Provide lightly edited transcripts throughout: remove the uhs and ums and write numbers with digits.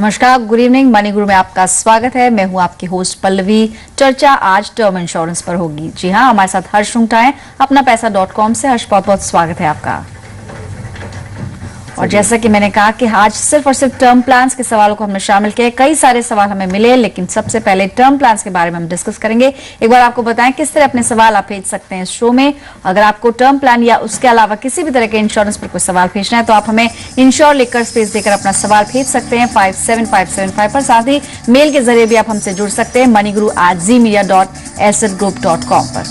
नमस्कार, good evening. Money गुरु में आपका स्वागत है। मैं हूं आपकी होस्ट पल्लवी। चर्चा आज टर्म इंश्योरेंस पर होगी। जी हां, हमारे साथ हर्ष रुंगटा है अपना पैसा.com से। हर्ष, बहुत बहुत स्वागत है आपका। और जैसा कि मैंने कहा कि आज सिर्फ और सिर्फ टर्म प्लान्स के सवालों को हमने शामिल किया। कई सारे सवाल हमें मिले, लेकिन सबसे पहले टर्म प्लान्स के बारे में हम डिस्कस करेंगे। एक बार आपको बताएं किस तरह अपने सवाल आप भेज सकते हैं इस शो में। अगर आपको टर्म प्लान या उसके अलावा किसी भी तरह के इंश्योरेंस पर कोई सवाल भेजना है तो आप हमें इंश्योर लिखकर स्पेस देकर अपना सवाल भेज सकते हैं 57575 पर। साथ ही मेल के जरिए भी आप हमसे जुड़ सकते हैं moniguru@zmedia.assetgroup.com पर।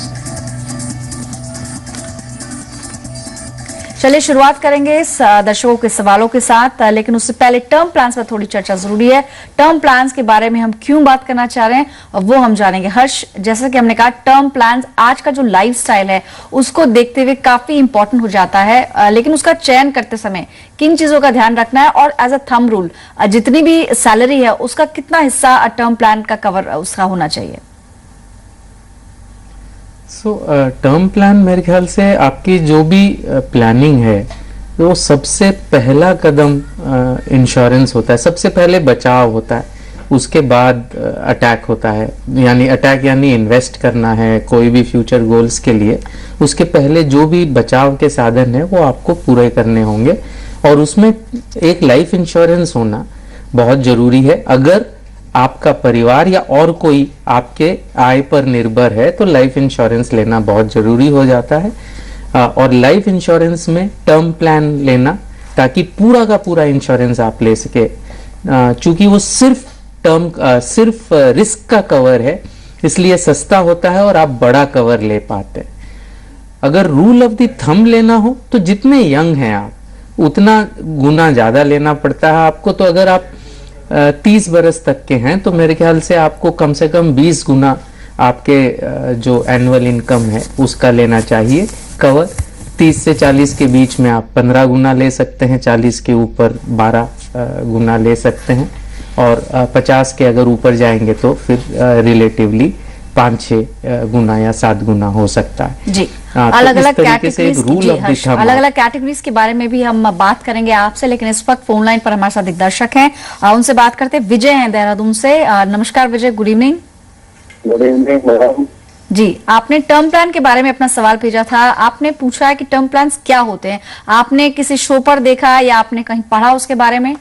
चलिए शुरुआत करेंगे दर्शकों के सवालों के साथ, लेकिन उससे पहले टर्म प्लान्स पर थोड़ी चर्चा जरूरी है। टर्म प्लान्स के बारे में हम क्यों बात करना चाह रहे हैं वो हम जानेंगे। हर्ष, जैसा कि हमने कहा, टर्म प्लान्स आज का जो लाइफस्टाइल है उसको देखते हुए काफी इंपॉर्टेंट हो जाता है, लेकिन उसका चयन करते समय किन चीजों का ध्यान रखना है और एज अ थंब रूल जितनी भी सैलरी है उसका कितना हिस्सा टर्म प्लान का कवर उसका होना चाहिए। टर्म प्लान मेरे ख्याल से आपकी जो भी प्लानिंग है वो सबसे पहला कदम इंश्योरेंस होता है। सबसे पहले बचाव होता है, उसके बाद अटैक होता है। यानी अटैक यानी इन्वेस्ट करना है कोई भी फ्यूचर गोल्स के लिए। उसके पहले जो भी बचाव के साधन है वो आपको पूरे करने होंगे और उसमें एक लाइफ इंश्योरेंस होना बहुत जरूरी है। अगर आपका परिवार या और कोई आपके आय पर निर्भर है तो लाइफ इंश्योरेंस लेना बहुत जरूरी हो जाता है। और लाइफ इंश्योरेंस में टर्म प्लान लेना ताकि पूरा का पूरा इंश्योरेंस आप ले सके। चूंकि वो सिर्फ रिस्क का कवर है इसलिए सस्ता होता है और आप बड़ा कवर ले पाते हैं। अगर रूल ऑफ द थंब लेना हो तो जितने यंग हैं आप उतना गुना ज्यादा लेना पड़ता है आपको। तो अगर आप 30 बरस तक के हैं तो मेरे ख्याल से आपको कम से कम 20 गुना आपके जो एनुअल इनकम है उसका लेना चाहिए कवर। 30 से 40 के बीच में आप 15 गुना ले सकते हैं, 40 के ऊपर 12 गुना ले सकते हैं और 50 के अगर ऊपर जाएंगे तो फिर रिलेटिवली 5-6 गुना या 7 गुना हो सकता है। जी, अलग अलग कैटेगरीज के बारे में भी हम बात करेंगे आपसे, लेकिन इस वक्त फोन लाइन पर हमारे साथ एक दर्शक हैं, उनसे बात करते हैं। विजय हैं देहरादून से। नमस्कार Vijay, good evening. Good evening madam. जी, आपने टर्म प्लान के बारे में अपना सवाल भेजा था। आपने पूछा है कि टर्म प्लान क्या होते हैं। आपने किसी शो पर देखा या आपने कहीं पढ़ा उसके बारे में?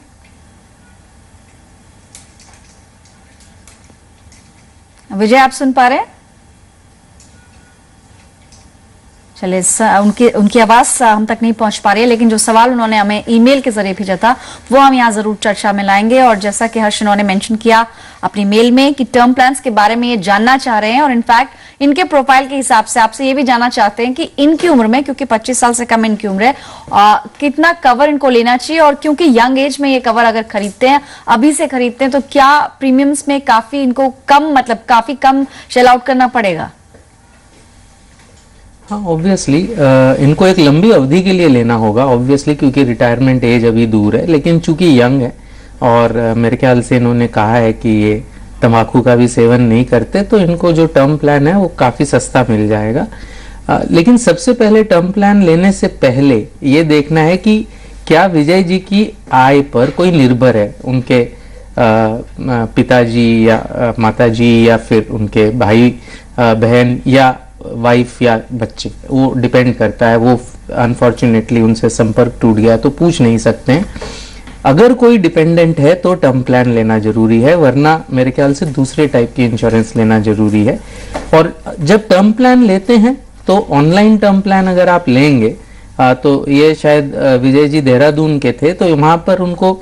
विजय, आप सुन पा रहे हैं? चलिए, उनकी आवाज हम तक नहीं पहुंच पा रही है, लेकिन जो सवाल उन्होंने हमें ईमेल के जरिए भेजा था वो हम यहाँ जरूर चर्चा में लाएंगे। और जैसा कि हर्ष उन्होंने मेंशन किया अपनी मेल में कि टर्म प्लान्स के बारे में ये जानना चाह रहे हैं और इनफैक्ट इनके प्रोफाइल के हिसाब से आपसे ये भी जानना चाहते हैं कि इनकी उम्र में, क्योंकि 25 साल से कम इनकी उम्र है, कितना कवर इनको लेना चाहिए। और क्योंकि यंग एज में ये कवर अगर खरीदते हैं, अभी से खरीदते हैं, तो क्या प्रीमियम्स में काफी इनको काफी कम शेल आउट करना पड़ेगा? हाँ, ऑब्वियसली इनको एक लंबी अवधि के लिए लेना होगा ऑब्वियसली, क्योंकि रिटायरमेंट एज अभी दूर है। लेकिन चूंकि यंग है और मेरे ख्याल से इन्होंने कहा है कि ये तंबाकू का भी सेवन नहीं करते, तो इनको जो टर्म प्लान है वो काफी सस्ता मिल जाएगा। लेकिन सबसे पहले टर्म प्लान लेने से पहले ये देखना है कि क्या विजय जी की आय पर कोई निर्भर है। उनके पिताजी या माताजी या फिर उनके भाई बहन या वाइफ या बच्चे, वो डिपेंड करता है। वो अनफॉर्चुनेटली उनसे संपर्क टूट गया तो पूछ नहीं सकते हैं। अगर कोई डिपेंडेंट है तो टर्म प्लान लेना जरूरी है, वरना मेरे ख्याल से दूसरे टाइप की इंश्योरेंस लेना जरूरी है। और जब टर्म प्लान लेते हैं तो ऑनलाइन टर्म प्लान अगर आप लेंगे तो ये शायद विजय जी देहरादून के थे, तो वहां पर उनको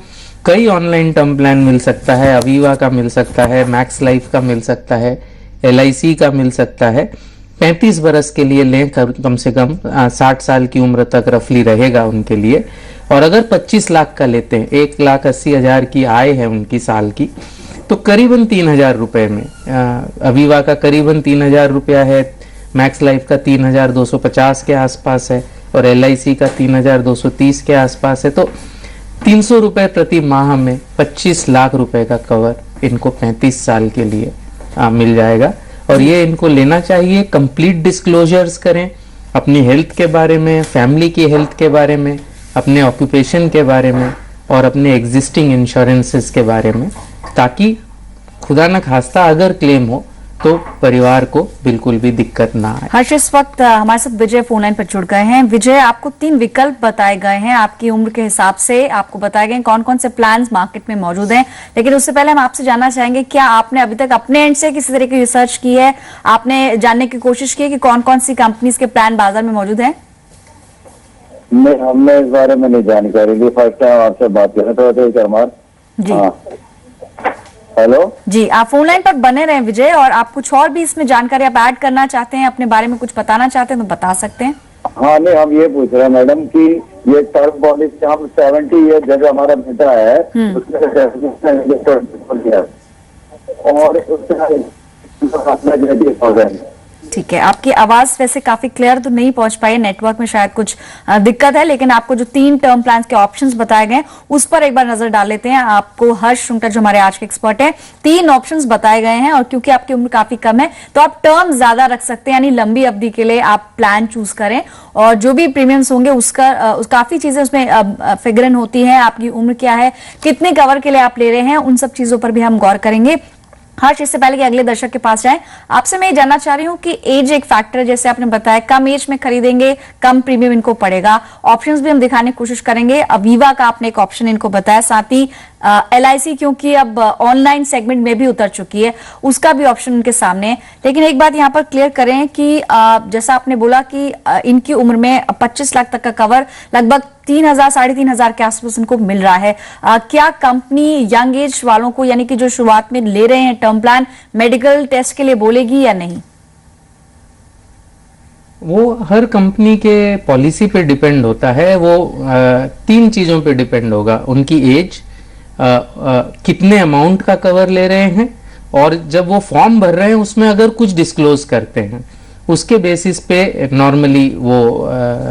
कई ऑनलाइन टर्म प्लान मिल सकता है। अवीवा का मिल सकता है, मैक्स लाइफ का मिल सकता है, LIC का मिल सकता है। 35 बरस के लिए लें, कम से कम 60 साल की उम्र तक रफली रहेगा उनके लिए। और अगर 25 लाख का लेते हैं, 1,80,000 की आय है उनकी साल की, तो करीबन 3,000 रुपए में अवीवा का करीबन 3,000 रुपया है, मैक्स लाइफ का 3,250 के आसपास है और LIC का 3,230 के आसपास है। तो 300 रुपए प्रति माह में 25 लाख रुपए का कवर इनको 35 साल के लिए मिल जाएगा। और ये इनको लेना चाहिए। कंप्लीट डिस्क्लोजर्स करें अपनी हेल्थ के बारे में, फैमिली की हेल्थ के बारे में, अपने ऑक्यूपेशन के बारे में और अपने एग्जिस्टिंग इंश्योरेंसेस के बारे में, ताकि खुदा न खास्ता अगर क्लेम हो तो परिवार को बिल्कुल भी दिक्कत ना आए। हर्ष, इस वक्त हमारे साथ विजय फोन लाइन पर जुड़ गए हैं। विजय, आपको 3 विकल्प बताए गए हैं, आपकी उम्र के हिसाब से आपको बताए गए हैं कौन कौन से प्लान्स मार्केट में मौजूद हैं। लेकिन उससे पहले हम आपसे जानना चाहेंगे, क्या आपने अभी तक अपने एंड से किसी तरह की रिसर्च की है? आपने जानने की कोशिश की है कि कौन कौन सी कंपनीज के प्लान बाजार में मौजूद है? नहीं, हमने इस बारे में नहीं जानकारी ली। फर्स्ट टाइम आपसे बात कर रहे थे करमार जी। हेलो जी, आप फोन लाइन पर बने रहे विजय, और आप कुछ और भी इसमें जानकारी आप ऐड करना चाहते हैं, अपने बारे में कुछ बताना चाहते हैं तो बता सकते हैं। हाँ, नहीं, हम ये पूछ रहे हैं मैडम कि ये टर्म पॉलिसी हम 70 ईयर जब हमारा बेटा है और उसका ठीक है, आपकी आवाज वैसे काफी क्लियर तो नहीं पहुंच पाई है, नेटवर्क में शायद कुछ दिक्कत है, लेकिन आपको जो 3 टर्म प्लान के ऑप्शंस बताए गए उस पर एक बार नजर डाल लेते हैं। आपको हर्ष शुंगटा जो हमारे आज के एक्सपर्ट हैं, 3 ऑप्शंस बताए गए हैं, और क्योंकि आपकी उम्र काफी कम है तो आप टर्म ज्यादा रख सकते हैं, यानी लंबी अवधि के लिए आप प्लान चूज करें, और जो भी प्रीमियम्स होंगे उसका काफी चीजें उसमें फिगर इन होती है। आपकी उम्र क्या है, कितने कवर के लिए आप ले रहे हैं, उन सब चीजों पर भी हम गौर करेंगे। हर्ष, इससे पहले कि अगले दर्शक के पास जाएं, आपसे मैं ये जानना चाह रही हूँ कि एज एक फैक्टर है, जैसे आपने बताया कम एज में खरीदेंगे कम प्रीमियम इनको पड़ेगा। ऑप्शंस भी हम दिखाने की कोशिश करेंगे। अवीवा का आपने एक ऑप्शन इनको बताया, साथ ही LIC क्योंकि अब ऑनलाइन सेगमेंट में भी उतर चुकी है, उसका भी ऑप्शन उनके सामने है। लेकिन एक बात यहाँ पर क्लियर करें कि जैसा आपने बोला कि इनकी उम्र में 25 लाख तक का कवर लगभग 3,000 साढ़े 3,000 के आसपास उनको मिल रहा है। क्या कंपनी यंग एज वालों को, यानी कि जो शुरुआत में ले रहे हैं टर्म प्लान, मेडिकल टेस्ट के लिए बोलेगी या नहीं? वो हर कंपनी के पॉलिसी पे डिपेंड होता है। वो 3 चीजों पे डिपेंड होगा, उनकी एज, कितने अमाउंट का कवर ले रहे हैं, और जब वो फॉर्म भर रहे हैं उसमें अगर कुछ डिस्क्लोज करते हैं उसके बेसिस पे नॉर्मली वो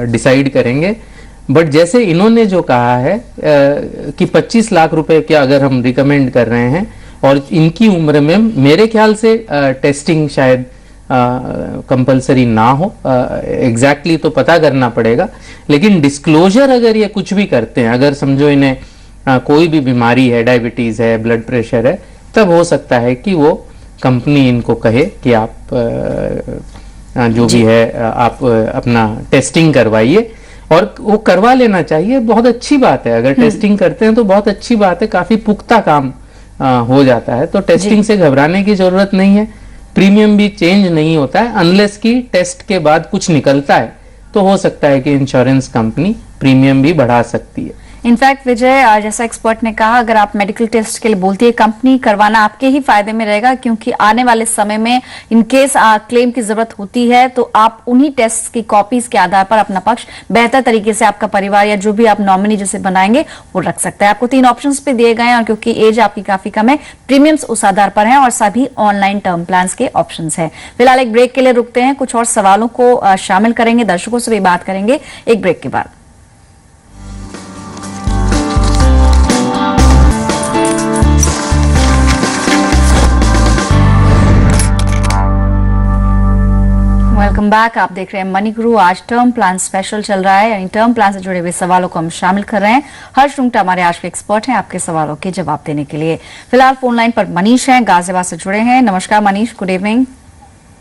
डिसाइड करेंगे। बट जैसे इन्होंने जो कहा है कि 25 लाख रुपए के अगर हम रिकमेंड कर रहे हैं, और इनकी उम्र में मेरे ख्याल से टेस्टिंग शायद कंपलसरी ना हो, एग्जैक्टली तो पता करना पड़ेगा, लेकिन डिस्क्लोजर अगर ये कुछ भी करते हैं, अगर समझो इन्हें कोई भी बीमारी है, डायबिटीज है, ब्लड प्रेशर है, तब हो सकता है कि वो कंपनी इनको कहे कि आप जो भी है आप अपना टेस्टिंग करवाइए, और वो करवा लेना चाहिए। बहुत अच्छी बात है, अगर टेस्टिंग करते हैं तो बहुत अच्छी बात है, काफी पुख्ता काम हो जाता है। तो टेस्टिंग से घबराने की जरूरत नहीं है। प्रीमियम भी चेंज नहीं होता है अनलेस कि टेस्ट के बाद कुछ निकलता है, तो हो सकता है कि इंश्योरेंस कंपनी प्रीमियम भी बढ़ा सकती है। इनफैक्ट विजय, जैसा एक्सपर्ट ने कहा, अगर आप मेडिकल टेस्ट के लिए बोलती है कंपनी, करवाना आपके ही फायदे में रहेगा, क्योंकि आने वाले समय में इनकेस क्लेम की जरूरत होती है तो आप उन्हीं टेस्ट की कॉपीज के आधार पर अपना पक्ष बेहतर तरीके से आपका परिवार या जो भी आप नॉमिनी जिसे बनाएंगे वो रख सकता है। आपको 3 ऑप्शंस पे दिए गए हैं, और क्योंकि एज आपकी काफी कम है, प्रीमियम्स उस आधार पर हैं, और सभी ऑनलाइन टर्म प्लान के ऑप्शंस हैं। फिलहाल एक ब्रेक के लिए रुकते हैं, कुछ और सवालों को शामिल करेंगे, दर्शकों से भी बात करेंगे एक ब्रेक के बाद। वेलकम बैक, आप देख रहे हैं मनी गुरु। आज टर्म प्लान स्पेशल चल रहा है, यानी टर्म प्लान से जुड़े हुए सवालों को हम शामिल कर रहे हैं। हर्ष शुंगटा हमारे आज के एक्सपर्ट हैं आपके सवालों के जवाब देने के लिए। फिलहाल फोन लाइन पर मनीष हैं, गाजियाबाद से जुड़े हैं। नमस्कार मनीष, गुड इवनिंग।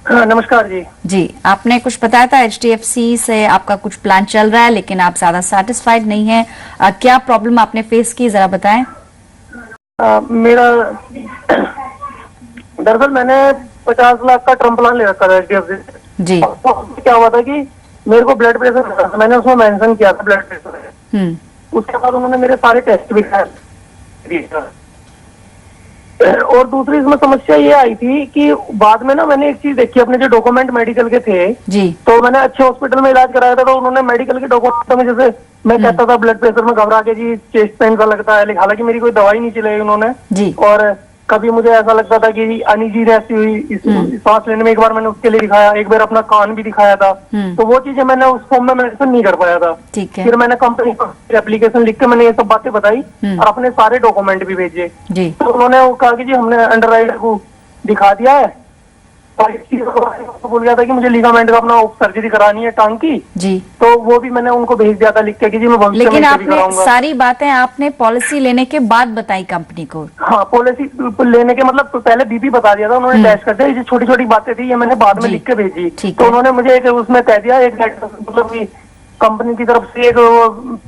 नमस्कार जी। जी, आपने कुछ बताया था HDFC से आपका कुछ प्लान चल रहा है, लेकिन आप ज्यादा सेटिस्फाइड नहीं है, क्या प्रॉब्लम आपने फेस की, जरा बताएं। मेरा दरअसल मैंने 50 लाख का टर्म प्लान ले रखा था HDFC जी। तो क्या हुआ था कि मेरे को ब्लड प्रेशर, मैंने उसमें मेंशन किया था ब्लड प्रेशर, उसके बाद उन्होंने मेरे सारे टेस्ट भी कराए। और दूसरी इसमें समस्या ये आई थी कि बाद में ना मैंने एक चीज देखी, अपने जो डॉक्यूमेंट मेडिकल के थे जी, तो मैंने अच्छे हॉस्पिटल में इलाज कराया था, तो उन्होंने मेडिकल के डॉक्यूमेंट में, जैसे मैं कहता था ब्लड प्रेशर में घबरा के जी चेस्ट पेन सा लगता है, लेकिन हालांकि मेरी कोई दवाई नहीं चलाई उन्होंने जी, और कभी मुझे ऐसा लगता था कि अनईजी रहती हुई सांस लेने में, एक बार मैंने उसके लिए दिखाया, एक बार अपना कान भी दिखाया था, तो वो चीजें मैंने उस फॉर्म में मेंशन नहीं कर पाया था। ठीक है। फिर मैंने कंपनी को एप्लीकेशन लिख के मैंने ये सब बातें बताई और अपने सारे डॉक्यूमेंट भी भेजे जी। तो उन्होंने वो कहा कि जी हमने अंडरराइटर को दिखा दिया है बोल गया था कि मुझे लिगामेंट का अपना सर्जरी करानी है टांग की जी। तो वो भी मैंने उनको भेज दिया था लिख के कि जी मैं भविष्य में लेकिन इसे भी आपने कराऊंगा। सारी बातें आपने पॉलिसी लेने के बाद बताई कंपनी को? हाँ, पॉलिसी लेने के मतलब पहले बीपी बता दिया था उन्होंने, टेस्ट कर दिया, ये छोटी छोटी बातें थी ये मैंने बाद में जी। लिख के भेजी। ठीक तो है। उन्होंने मुझे एक उसमें कह दिया, एक मतलब कंपनी की तरफ से एक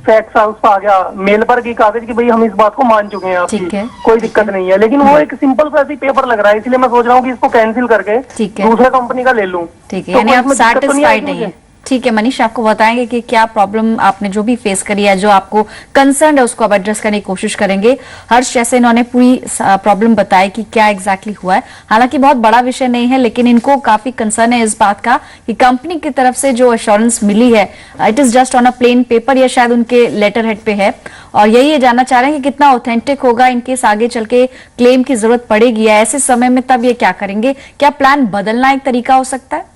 फैक्स उस पर आ गया मेल पर की कागज की भाई हम इस बात को मान चुके हैं आपकी, ठीक है। कोई दिक्कत नहीं है। लेकिन वो एक सिंपल सा ऐसी पेपर लग रहा है, इसलिए मैं सोच रहा हूँ कि इसको कैंसिल करके ठीक है। दूसरे कंपनी का ले लूं। ठीक है, तो यानी कोई आप इसमें दिक्कत तो नहीं सेटिस्फाइड आएगी नहीं है। मुझे? ठीक है मनीष, आपको बताएंगे कि क्या प्रॉब्लम आपने जो भी फेस करी है, जो आपको कंसर्न है, उसको अब एड्रेस करने की कोशिश करेंगे। हर्ष जैसे इन्होंने पूरी प्रॉब्लम बताई कि क्या एग्जैक्टली हुआ है, हालांकि बहुत बड़ा विषय नहीं है, लेकिन इनको काफी कंसर्न है इस बात का कि कंपनी की तरफ से जो एश्योरेंस मिली है it is just on a plain paper, या शायद उनके लेटर हेड पे है, और यही ये जानना चाह रहे हैं कि कितना ऑथेंटिक होगा इनकेस आगे चल के क्लेम की जरूरत पड़ेगी, या ऐसे समय में तब ये क्या करेंगे? क्या प्लान बदलना एक तरीका हो सकता है?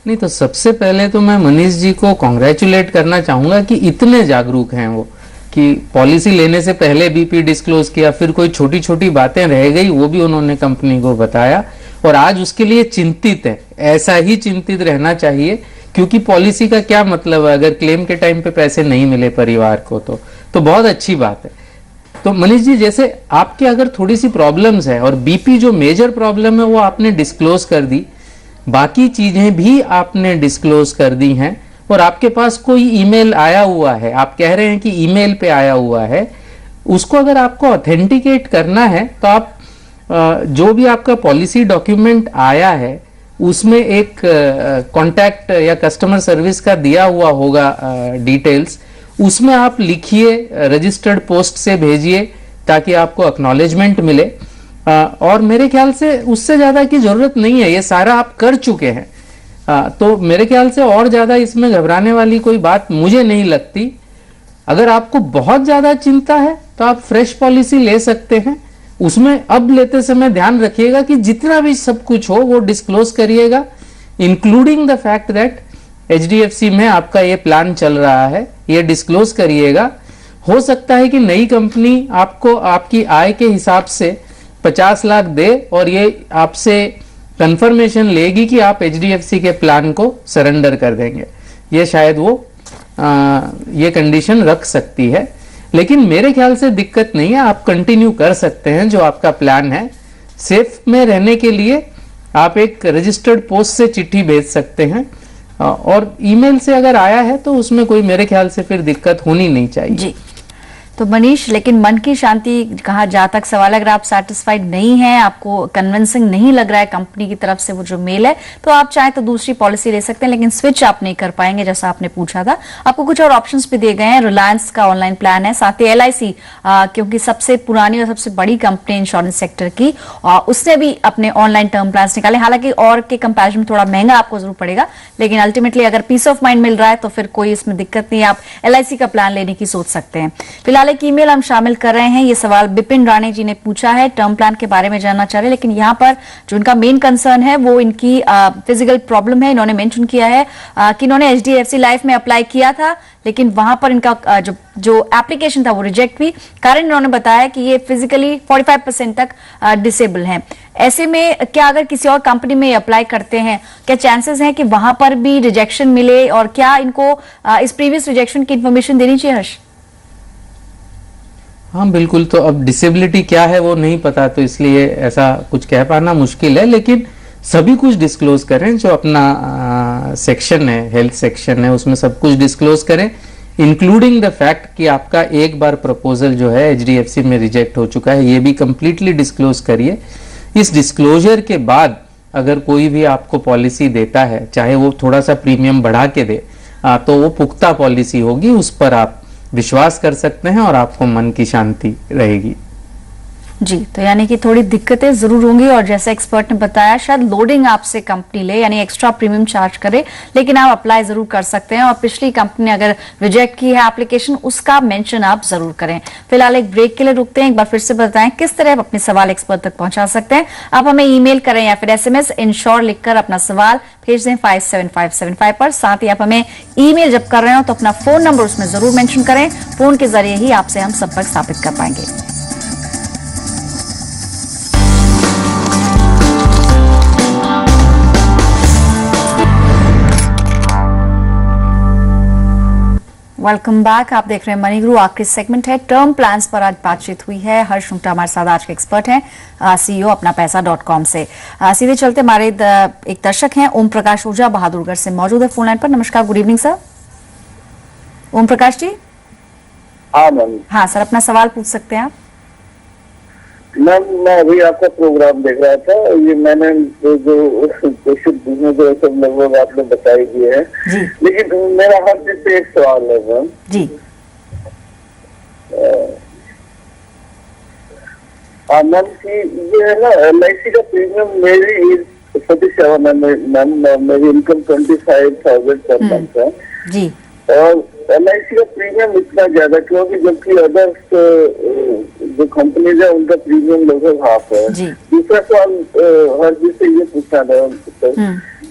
नहीं, तो सबसे पहले तो मैं मनीष जी को कॉन्ग्रेचुलेट करना चाहूंगा कि इतने जागरूक हैं वो, कि पॉलिसी लेने से पहले बीपी डिस्क्लोज किया, फिर कोई छोटी छोटी बातें रह गई वो भी उन्होंने कंपनी को बताया, और आज उसके लिए चिंतित है। ऐसा ही चिंतित रहना चाहिए, क्योंकि पॉलिसी का क्या मतलब है अगर क्लेम के टाइम पे पैसे नहीं मिले परिवार को, तो बहुत अच्छी बात है। तो मनीष जी, जैसे आपके अगर थोड़ी सी प्रॉब्लम्स है और बीपी जो मेजर प्रॉब्लम है वो आपने डिस्क्लोज कर दी, बाकी चीजें भी आपने डिस्क्लोज कर दी हैं, और आपके पास कोई ईमेल आया हुआ है, आप कह रहे हैं कि ईमेल पे आया हुआ है, उसको अगर आपको ऑथेंटिकेट करना है तो आप जो भी आपका पॉलिसी डॉक्यूमेंट आया है उसमें एक कॉन्टैक्ट या कस्टमर सर्विस का दिया हुआ होगा डिटेल्स, उसमें आप लिखिए, रजिस्टर्ड पोस्ट से भेजिए ताकि आपको एक्नॉलेजमेंट मिले। और मेरे ख्याल से उससे ज्यादा की जरूरत नहीं है, ये सारा आप कर चुके हैं। तो मेरे ख्याल से और ज्यादा इसमें घबराने वाली कोई बात मुझे नहीं लगती। अगर आपको बहुत ज्यादा चिंता है तो आप फ्रेश पॉलिसी ले सकते हैं, उसमें अब लेते समय ध्यान रखिएगा कि जितना भी सब कुछ हो वो डिस्क्लोज करिएगा, including the fact that HDFC में आपका ये प्लान चल रहा है, ये डिस्क्लोज करिएगा। हो सकता है कि नई कंपनी आपको आपकी आय के हिसाब से 50 लाख दे और ये आपसे कंफर्मेशन लेगी कि आप HDFC के प्लान को सरेंडर कर देंगे, ये शायद वो ये कंडीशन रख सकती है। लेकिन मेरे ख्याल से दिक्कत नहीं है, आप कंटिन्यू कर सकते हैं जो आपका प्लान है। सेफ में रहने के लिए आप एक रजिस्टर्ड पोस्ट से चिट्ठी भेज सकते हैं, और ईमेल से अगर आया है तो उसमें कोई मेरे ख्याल से फिर दिक्कत होनी नहीं चाहिए जी। तो मनीष, लेकिन मन की शांति कहा जहां तक सवाल है, अगर आप सेटिस्फाइड नहीं हैं, आपको कन्विंसिंग नहीं लग रहा है कंपनी की तरफ से वो जो मेल है, तो आप चाहे तो दूसरी पॉलिसी ले सकते हैं, लेकिन स्विच आप नहीं कर पाएंगे जैसा आपने पूछा था। आपको कुछ और ऑप्शंस भी दिए गए हैं, रिलायंस का ऑनलाइन प्लान है, साथ ही LIC क्योंकि सबसे पुरानी और सबसे बड़ी कंपनी इंश्योरेंस सेक्टर की, उसने भी अपने ऑनलाइन टर्म प्लान निकाले, हालांकि और के कंपेरिजन में थोड़ा महंगा आपको जरूर पड़ेगा, लेकिन अल्टीमेटली अगर पीस ऑफ माइंड मिल रहा है तो फिर कोई इसमें दिक्कत नहीं, आप LIC का प्लान लेने की सोच सकते हैं। फिलहाल एक ईमेल हम शामिल कर रहे हैं, ये सवाल बिपिन राणे जी ने पूछा है, टर्म प्लान के बारे में जानना चाह रहे हैं, लेकिन यहाँ पर जो इनका मेन कंसर्न है वो इनकी फिजिकल प्रॉब्लम है। इन्होंने मेंशन किया है कि इन्होंने HDFC लाइफ में अप्लाई किया था, लेकिन वहां पर इनका जो एप्लीकेशन था वो रिजेक्ट हुई। कारण इन्होंने बताया कि ये फिजिकली 45% तक डिसेबल हैं। ऐसे में क्या अगर किसी और कंपनी में अप्लाई करते हैं, क्या चांसेस हैं कि वहां पर भी रिजेक्शन मिले, और क्या इनको इस प्रीवियस रिजेक्शन की इंफॉर्मेशन देनी चाहिए? हर्ष? हाँ बिल्कुल, तो अब डिसेबिलिटी क्या है वो नहीं पता, तो इसलिए ऐसा कुछ कह पाना मुश्किल है, लेकिन सभी कुछ डिस्क्लोज करें, जो अपना सेक्शन है, हेल्थ सेक्शन है, उसमें सब कुछ डिस्क्लोज करें, इंक्लूडिंग द फैक्ट कि आपका एक बार प्रपोजल जो है HDFC में रिजेक्ट हो चुका है, ये भी कंप्लीटली डिस्क्लोज करिए। इस डिस्क्लोजर के बाद अगर कोई भी आपको पॉलिसी देता है, चाहे वो थोड़ा सा प्रीमियम बढ़ा के दे, तो वो पुख्ता पॉलिसी होगी, उस पर आप विश्वास कर सकते हैं और आपको मन की शांति रहेगी। जी, तो यानी कि थोड़ी दिक्कतें जरूर होंगी, और जैसे एक्सपर्ट ने बताया शायद लोडिंग आपसे कंपनी ले, यानी एक्स्ट्रा प्रीमियम चार्ज करे, लेकिन आप अप्लाई जरूर कर सकते हैं, और पिछली कंपनी ने अगर रिजेक्ट की है एप्लीकेशन, उसका मेंशन आप जरूर करें। फिलहाल एक ब्रेक के लिए रुकते हैं, एक बार फिर से बताएं किस तरह आप अपने सवाल एक्सपर्ट तक पहुंचा सकते हैं। आप हमें ईमेल करें या फिर SMS इंश्योर लिखकर अपना सवाल भेज दें 57575 पर। साथ ही आप हमें ईमेल जब कर रहे हो तो अपना फोन नंबर उसमें जरूर मेंशन करें, फोन के जरिए ही आपसे हम संपर्क स्थापित कर पाएंगे। Welcome back. आप देख रहे हैं मनी गुरु। आखिरी सेगमेंट है टर्म प्लान्स पर आज बातचीत हुई है। हर्ष शुंगटा हमारे साथ आज के एक्सपर्ट हैं, सीईओ अपना पैसा.com से। सीधे चलते हमारे एक दर्शक हैं ओम प्रकाश ऊर्जा बहादुरगढ़ से मौजूद है फोन लाइन पर। नमस्कार, good evening sir. Om Prakash ji. हाँ मैम। हाँ सर, अपना सवाल पूछ सकते हैं आप। मैम मैं अभी आपका प्रोग्राम देख रहा था, ये मैंने जो क्वेश्चन पूछने जो सब लगभग आपने बताई दिए हैं, जी लेकिन मेरा हर दिन पे एक सवाल है मैम। जी। मैम की ये है ना LIC का प्रीमियम, मेरी एज 47 है मैम, मेरी इनकम 25,000 पर मंथ है जी। और LIC का प्रीमियम इतना ज्यादा क्योंकि जबकि अदर्स जो कंपनीज है उनका प्रीमियम लगभग हाफ है। जी। दूसरा सवाल हर जी से ये पूछना था सर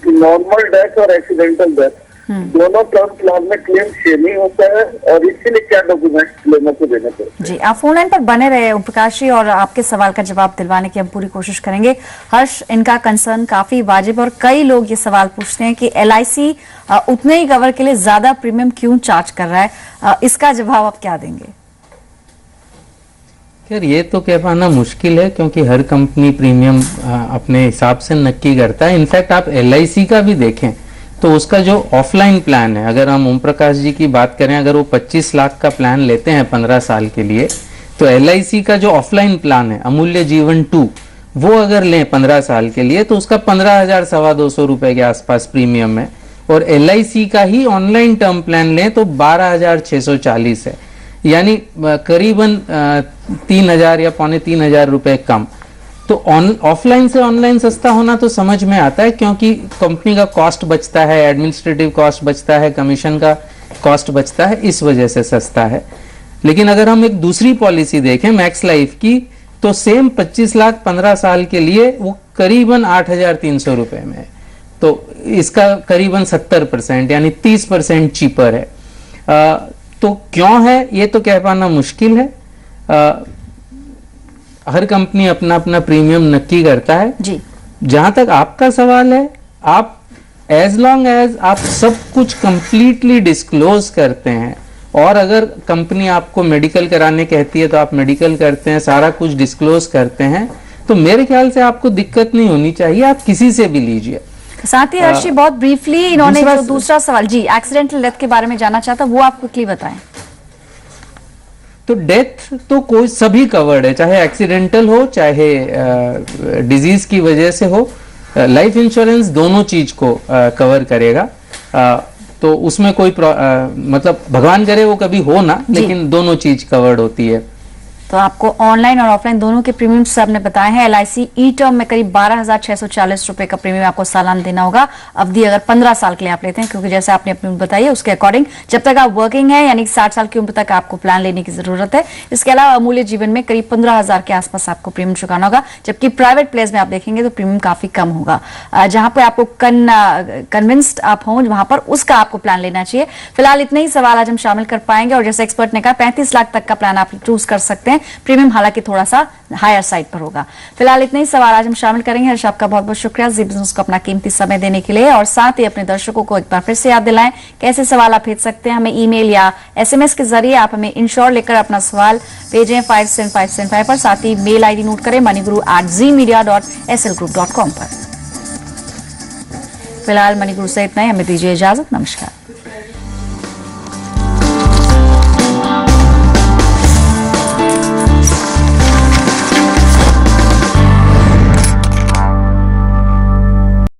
कि नॉर्मल डेथ और एक्सीडेंटल डेथ दोनों टर्म प्लान में क्लेम सेम ही होता है और इसीलिए क्या डॉक्यूमेंट्स क्लेमर को देने पड़ते हैं? जी, आप फोन लाइन पर बने रहे ओम प्रकाश जी और आपके सवाल का जवाब दिलवाने की हम पूरी कोशिश करेंगे। हर्ष, इनका कंसर्न काफी वाजिब और कई लोग ये सवाल पूछते हैं कि LIC उतने ही कवर के लिए ज्यादा प्रीमियम क्यों चार्ज कर रहा है, इसका जवाब आप क्या देंगे? खैर ये तो कह पाना मुश्किल है क्योंकि हर कंपनी प्रीमियम अपने हिसाब से नक्की करता है। इनफैक्ट आप LIC का भी देखें तो उसका जो ऑफलाइन प्लान है, अगर हम ओम प्रकाश जी की बात करें, अगर वो 25 लाख का प्लान लेते हैं 15 साल के लिए, तो LIC का जो ऑफलाइन प्लान है अमूल्य जीवन 2, वो अगर लें 15 साल के लिए तो उसका 15,000 सवा 200 रुपए के आसपास प्रीमियम है। और LIC का ही ऑनलाइन टर्म प्लान लें तो 12,640 है, यानी करीबन 3,000 या पौने 3,000 रुपए कम। तो ऑफलाइन से ऑनलाइन सस्ता होना तो समझ में आता है क्योंकि कंपनी का कॉस्ट बचता है, एडमिनिस्ट्रेटिव कॉस्ट बचता है, कमीशन का कॉस्ट बचता है, इस वजह से सस्ता है। लेकिन अगर हम एक दूसरी पॉलिसी देखें मैक्स लाइफ की, तो सेम 25 लाख 15 साल के लिए वो करीबन 8,300 रुपए में है। तो इसका करीबन 70% यानी 30% चीपर है। तो क्यों है ये तो कह पाना मुश्किल है। हर कंपनी अपना अपना प्रीमियम नक्की करता है जी। जहां तक आपका सवाल है, आप एज लॉन्ग एज आप सब कुछ कंप्लीटली डिस्क्लोज करते हैं और अगर कंपनी आपको मेडिकल कराने कहती है तो आप मेडिकल करते हैं, सारा कुछ डिस्क्लोज करते हैं, तो मेरे ख्याल से आपको दिक्कत नहीं होनी चाहिए। आप किसी से भी लीजिए। साथ ही हर्षी बहुत ब्रीफली इन्होंने जो दूसरा सवाल जी एक्सीडेंटल डेथ के बारे में जानना चाहता, वो आप क्विकली बताएं। तो डेथ तो कोई सभी कवर्ड है, चाहे एक्सीडेंटल हो चाहे डिजीज की वजह से हो। लाइफ इंश्योरेंस दोनों चीज को कवर करेगा। तो उसमें कोई मतलब भगवान करे वो कभी हो ना, लेकिन दोनों चीज कवर्ड होती है। तो आपको ऑनलाइन और ऑफलाइन दोनों के प्रीमियम आपने बताए हैं। LIC ई टर्म में करीब 12,640 रुपए का प्रीमियम आपको सालाना देना होगा। अवधि अगर 15 साल के लिए आप लेते हैं, क्योंकि जैसे आपने अपनी उम्र बताई है उसके अकॉर्डिंग जब तक आप वर्किंग है यानी 60 साल की उम्र तक आपको प्लान लेने की जरूरत है। इसके अलावा अमूल्य जीवन में करीब 15,000 के आसपास आपको प्रीमियम चुकाना होगा, जबकि प्राइवेट प्लेस में आप देखेंगे तो प्रीमियम काफी कम होगा। जहां पर आपको कन्विंस्ड आप हों वहां पर उसका आपको प्लान लेना चाहिए। फिलहाल इतने ही सवाल आज हम शामिल कर पाएंगे और जैसे एक्सपर्ट ने कहा 35 लाख तक का प्लान आप चूज कर सकते हैं। प्रीमियम हालांकि थोड़ा सा हायर साइड पर होगा। फिलहाल इतने ही सवाल आज हम शामिल करेंगे। हर्ष, आपका बहुत बहुत शुक्रिया जी बिजनेस को अपना कीमती समय देने के लिए। और साथ ही अपने दर्शकों को एक बार फिर से याद दिलाएं कैसे सवाल आप भेज सकते हैं। हमें ईमेल या SMS के जरिए आप हमें इंश्योर लेकर अपना सवाल भेजें 57575 पर। साथ ही मेल ID नोट करें moniguru@zmedia.slgroup.com पर। फिलहाल मणिगुरु से इतना ही, हमें दीजिए इजाजत। नमस्कार।